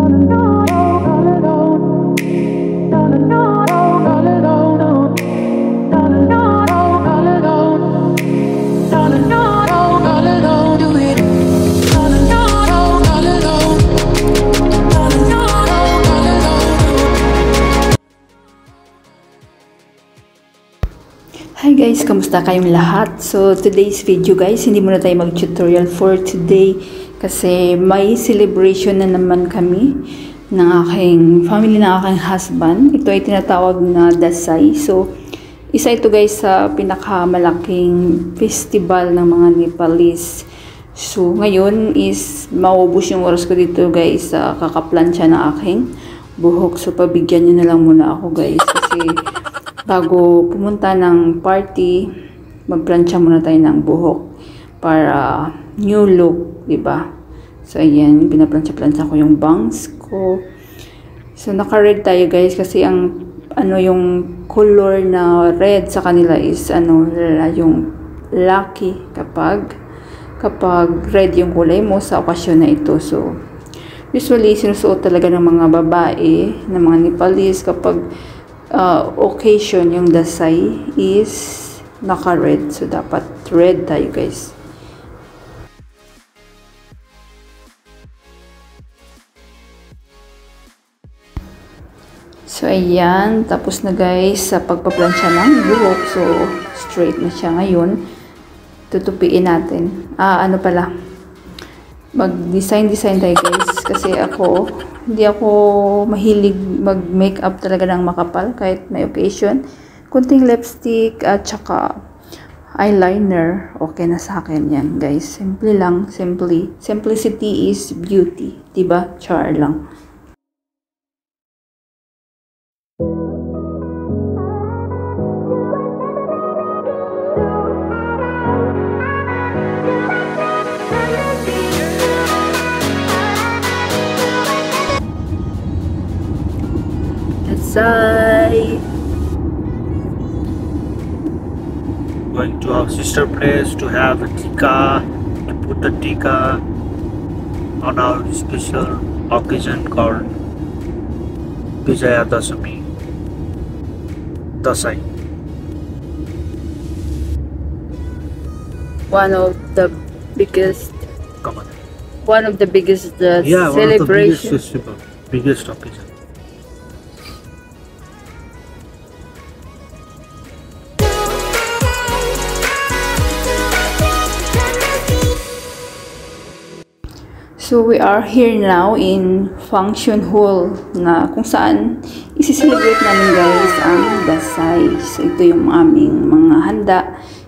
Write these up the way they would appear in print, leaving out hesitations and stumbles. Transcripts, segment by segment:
Hi guys, kamusta kayong lahat? So today's video guys, hindi muna tayo mag-tutorial for today kasi may celebration na naman kami ng aking family, ng aking husband. Ito ay tinatawag na Dasai. So isa ito guys sa pinakamalaking festival ng mga Nepalese. So ngayon is maubos yung oras ko dito guys sa kakaplansya ng aking buhok. So pabigyan nyo na lang muna ako guys kasi bago pumunta ng party, magplansya muna tayo ng buhok para new look, di ba? So ayan, pinaplansya-plansya ko yung bangs ko. So naka-red tayo guys kasi ang yung color na red sa kanila is yung lucky kapag red yung kulay mo sa okasyon na ito. So usually sinusuot talaga ng mga babae, ng mga Nepalese kapag occasion yung Dasai is naka-red. So dapat red tayo guys. So ayan, tapos na guys sa pagpaplansya ng buhok. So straight na siya ngayon. Tutupiin natin. Mag-design tayo guys kasi hindi ako mahilig mag-makeup talaga ng makapal kahit may occasion. Kunting lipstick at saka eyeliner, okay na sa akin yan guys. Simple lang, simplicity is beauty, diba? Char lang. Going to our sister place to have a tika, to put the tika on our special occasion called Vijayadashami Dasai. One of the biggest celebration. One of the biggest festival, biggest occasion. So we are here now in function hall na kung saan isi-celebrate namin guys ang Dasai. So ito yung aming mga handa.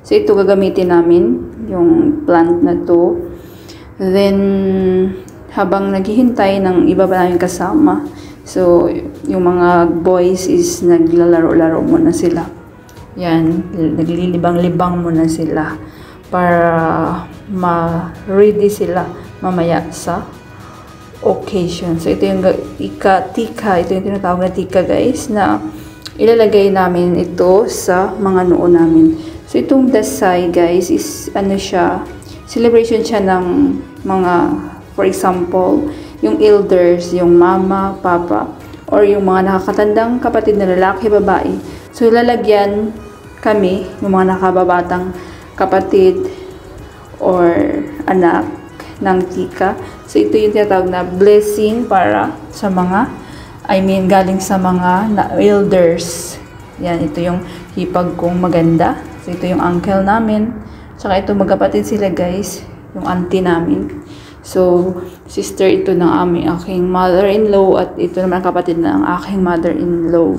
So ito gagamitin namin yung plant na to. Then habang naghihintay ng iba pa namin kasama, so yung mga boys is naglalaro-laro muna sila. Yan, naglilibang-libang muna sila para ma-ready sila mamaya sa occasion. So ito yung tika, ito yung tinatawag na tika guys, na ilalagay namin ito sa mga noo namin. So itong Dasai guys is celebration siya ng mga, for example, yung elders, yung mama, papa, or yung mga nakakatandang kapatid na lalaki, babae. So lalagyan kami, yung mga nakababatang kapatid or anak ng tika. So ito yung tinatawag na blessing para sa mga, galing sa mga elders. Yan, ito yung hipag kong maganda. So ito yung uncle namin. Tsaka ito magkapatid sila guys, yung auntie namin. So sister ito ng aking mother-in-law at ito naman kapatid ng aking mother-in-law.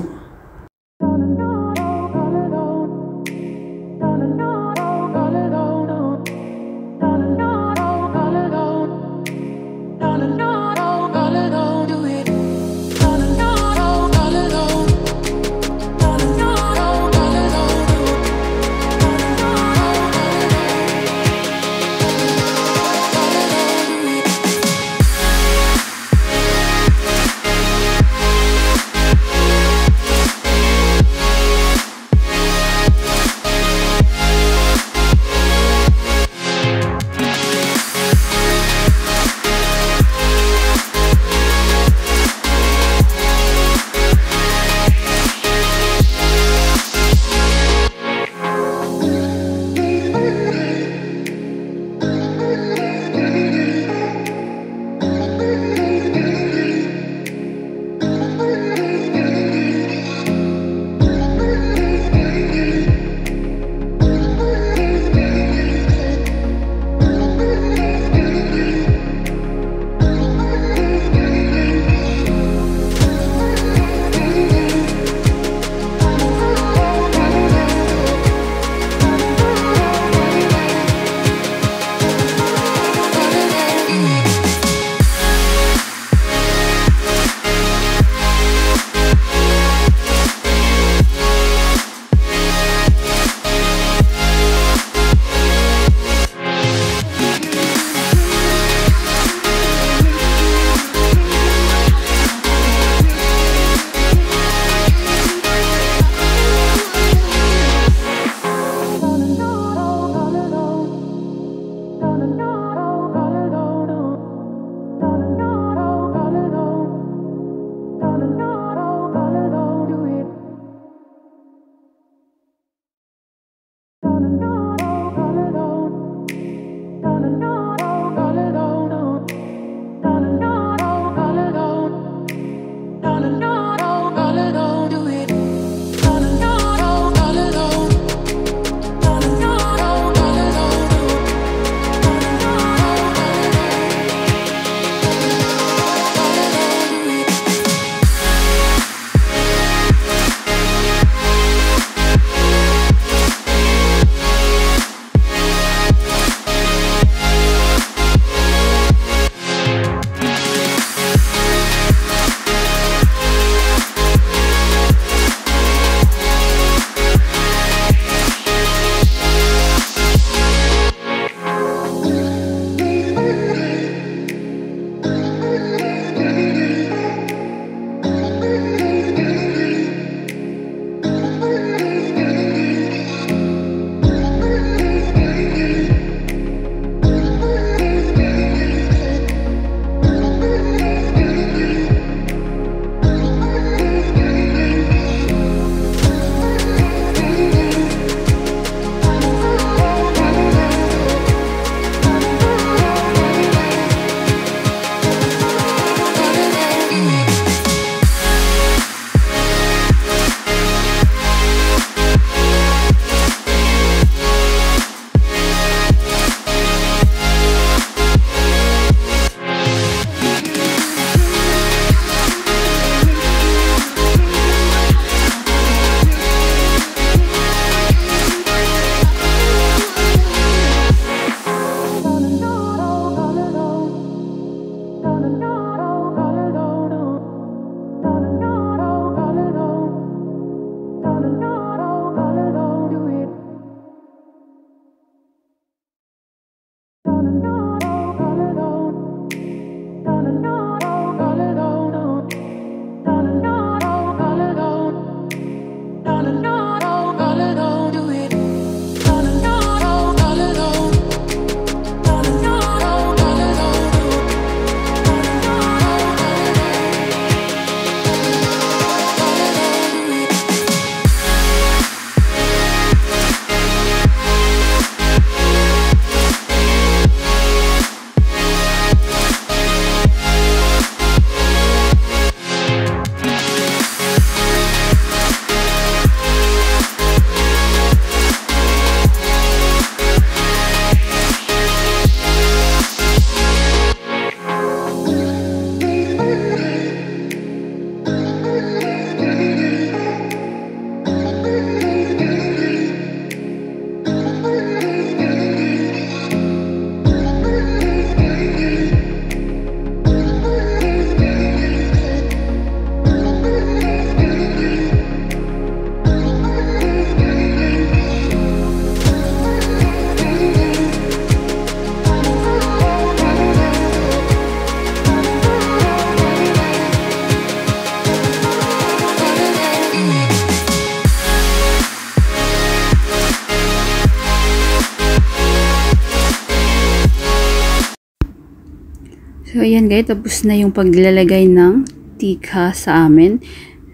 So, ayan guys, tapos na yung paglalagay ng tika sa amin.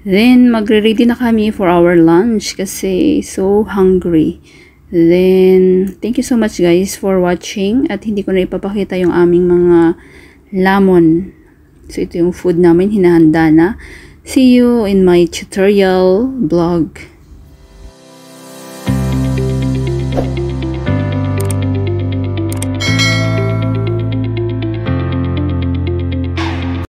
Then, magre-ready na kami for our lunch kasi so hungry. Then, thank you so much guys for watching at hindi ko na ipapakita yung aming mga lamon. So, ito yung food namin, hinahanda na. See you in my tutorial vlog.